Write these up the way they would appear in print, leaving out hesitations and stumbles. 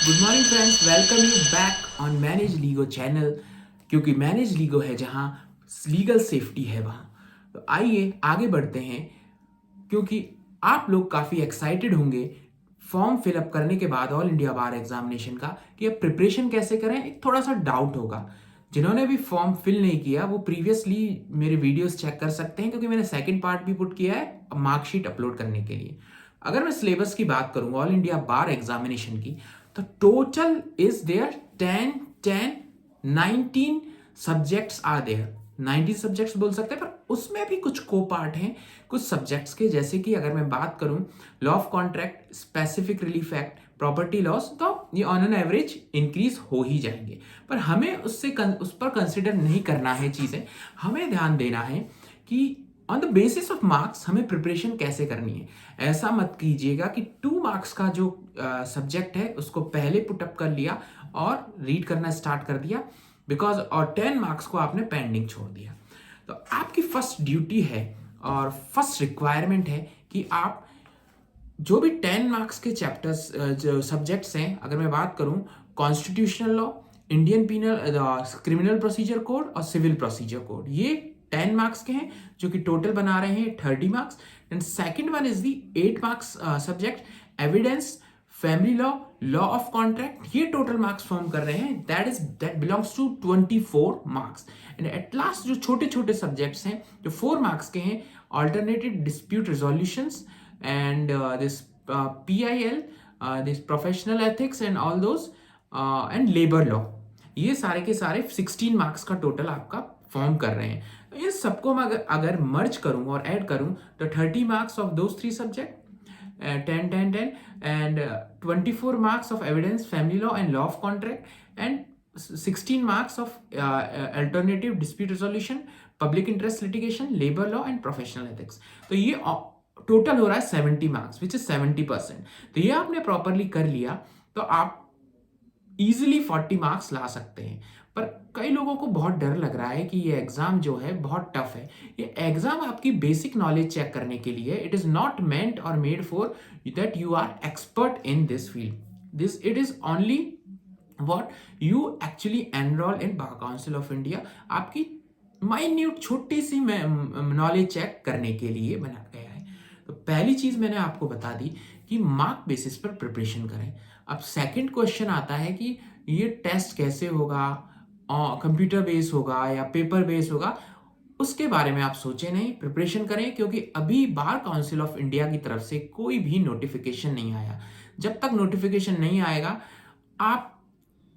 Good morning friends, welcome you back on manage LIGO channel. क्योंकि manage LIGO है जहां legal safety है वहां। तो आइए आगे बढ़ते हैं, क्योंकि आप लोग काफ़ी एक्साइटेड होंगे फॉर्म फिलअप करने के बाद ऑल इंडिया बार एग्जामिनेशन का कि अब प्रिपरेशन कैसे करें। एक थोड़ा सा डाउट होगा। जिन्होंने भी फॉर्म फिल नहीं किया वो प्रीवियसली मेरे वीडियोस चेक कर सकते हैं, क्योंकि मैंने सेकंड पार्ट भी पुट किया है मार्कशीट अपलोड करने के लिए। अगर मैं सिलेबस की बात करूं ऑल इंडिया बार एग्जामिनेशन की, तो total is there 19 subjects are there. 19 subjects बोल सकते हैं, पर उसमें भी कुछ को पार्ट हैं कुछ सब्जेक्ट्स के, जैसे कि अगर मैं बात करूं law of contract, specific relief act, property loss, तो ये ऑन एन एवरेज इंक्रीज हो ही जाएंगे। पर हमें उस पर कंसिडर नहीं करना है चीज़ें। हमें ध्यान देना है कि on the basis of marks हमें प्रिपरेशन कैसे करनी है। ऐसा मत कीजिएगा कि 2 मार्क्स का जो सब्जेक्ट है उसको पहले पुटअप कर लिया और रीड करना स्टार्ट कर दिया, बिकॉज और 10 मार्क्स को आपने पेंडिंग छोड़ दिया। तो आपकी फर्स्ट ड्यूटी है और फर्स्ट रिक्वायरमेंट है कि आप जो भी 10 मार्क्स के चैप्टर्स जो सब्जेक्ट्स हैं, अगर मैं बात करूं constitutional law, Indian penal criminal procedure code और सिविल प्रोसीजर कोड, ये 10 मार्क्स के हैं जो कि टोटल बना रहे हैं 30 marks. And second one is the 8 marks subject evidence, family law, law of contract, ये टोटल मार्क्स फॉर्म कर रहे हैं। That belongs to 24 marks. And at last जो छोटे छोटे सब्जेक्ट्स हैं जो 4 मार्क्स के हैं, alternative dispute resolutions and this PIL, this professional ethics and all those, and labor law, ये सारे के सारे 16 मार्क्स का टोटल आपका फॉर्म कर रहे हैं। इन सबको मैं अगर मर्ज करूं और ऐड करूं तो 30 marks of those 3 subject, 10 10 10 and 24 marks of evidence, family law and law of contract, and 16 marks of alternative dispute resolution, public interest litigation, labor law and professional ethics। तो ये टोटल हो रहा है 70 मार्क्स, विच इज 70%। तो ये आपने properly कर लिया तो आप इजीली 40 मार्क्स ला सकते हैं। पर कई लोगों को बहुत डर लग रहा है कि ये एग्जाम जो है बहुत टफ है। ये एग्जाम आपकी बेसिक नॉलेज चेक करने के लिए, इट इज नॉट मेंट और made for that you are expert in this field. This it is only what you actually enroll in bar council of India, आपकी minute छोटी सी knowledge check करने के लिए बना गया है। तो पहली चीज मैंने आपको बता दी कि मार्क बेसिस पर प्रिपरेशन करें। अब सेकंड क्वेश्चन आता है कि ये टेस्ट कैसे होगा, कंप्यूटर बेस होगा या पेपर बेस होगा, उसके बारे में आप सोचें नहीं, प्रिपरेशन करें। क्योंकि अभी बार काउंसिल ऑफ इंडिया की तरफ से कोई भी नोटिफिकेशन नहीं आया। जब तक नोटिफिकेशन नहीं आएगा आप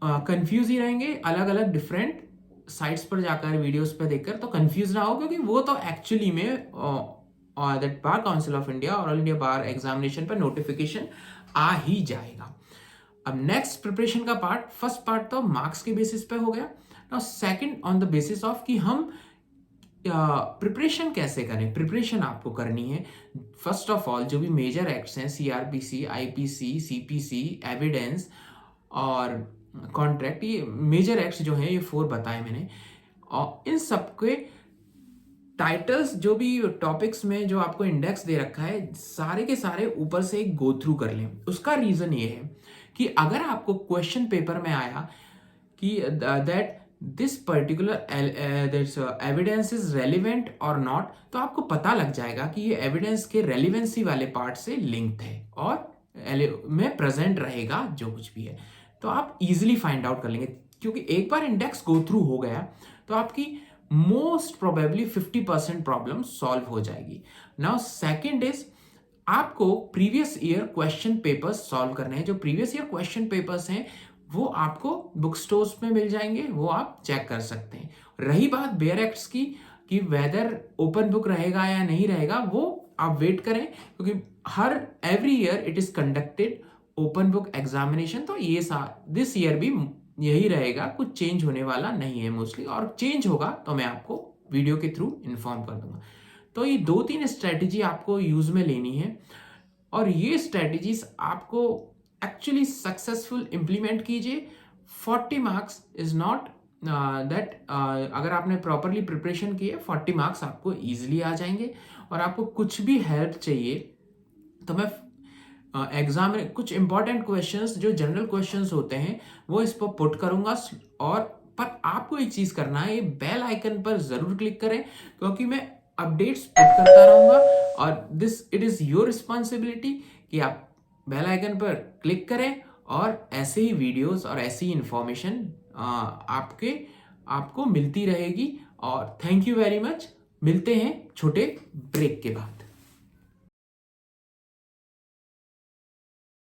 कंफ्यूज ही रहेंगे। अलग अलग डिफरेंट साइट्स पर जाकर वीडियोस पर देखकर तो कंफ्यूज ना हो, क्योंकि वो तो एक्चुअली में that bar council of India और ऑल इंडिया बार एग्जामिनेशन पर नोटिफिकेशन आ ही जाएगा। अब नेक्स्ट प्रिपरेशन का पार्ट, फर्स्ट पार्ट तो मार्क्स के बेसिस पे हो गया। Now second on the basis of कि हम प्रिपरेशन कैसे करें। प्रिपरेशन आपको करनी है फर्स्ट ऑफ ऑल जो भी मेजर एक्ट्स हैं, सीआरपीसी, आईपीसी, सीपीसी, एविडेंस और कॉन्ट्रैक्ट, ये मेजर एक्ट्स जो हैं ये 4 बताए मैंने। और इन सबके टाइटल्स जो भी टॉपिक्स में जो आपको इंडेक्स दे रखा है, सारे के सारे ऊपर से एक गो थ्रू कर लें। उसका रीजन ये है कि अगर आपको क्वेश्चन पेपर में आया कि that this particular evidence is relevant और नॉट, तो आपको पता लग जाएगा कि ये एविडेंस के रेलिवेंसी वाले पार्ट से लिंक्ड है और में प्रेजेंट रहेगा जो कुछ भी है, तो आप इजीली फाइंड आउट कर लेंगे। क्योंकि एक बार इंडेक्स गो थ्रू हो गया तो आपकी मोस्ट प्रोबेबली 50% प्रॉब्लम सॉल्व हो जाएगी। नाउ सेकंड इज आपको previous year question papers solve करने हैं। जो प्रीवियस ईयर क्वेश्चन पेपर्स हैं वो आपको बुक स्टोर्स में मिल जाएंगे, वो आप चेक कर सकते हैं। रही बात बेयर एक्ट्स की कि वेदर ओपन बुक रहेगा या नहीं रहेगा, वो आप वेट करें, क्योंकि हर every year it is conducted open book examination. तो ये दिस ईयर भी यही रहेगा, कुछ चेंज होने वाला नहीं है मोस्टली, और चेंज होगा तो मैं आपको वीडियो के थ्रू इन्फॉर्म कर दूंगा। तो ये 2-3 स्ट्रेटेजी आपको यूज में लेनी है, और ये स्ट्रेटेजीज आपको एक्चुअली सक्सेसफुल इंप्लीमेंट कीजिए। 40 मार्क्स इज नॉट दैट, अगर आपने प्रॉपरली प्रिपरेशन की है 40 मार्क्स आपको इजीली आ जाएंगे। और आपको कुछ भी हेल्प चाहिए तो मैं एग्जाम में कुछ इंपॉर्टेंट क्वेश्चंस जो जनरल क्वेश्चंस होते हैं वो इस पर पुट करूंगा। और पर आपको एक चीज करना है, ये बेल आइकन पर जरूर क्लिक करें क्योंकि मैं अपडेट्स पुट करता रहूंगा। और this it is your responsibility कि आप बेल आइकन पर क्लिक करें और ऐसे ही वीडियोस और ऐसी इंफॉर्मेशन आपको मिलती रहेगी। और थैंक यू वेरी मच। मिलते हैं छोटे ब्रेक के बाद।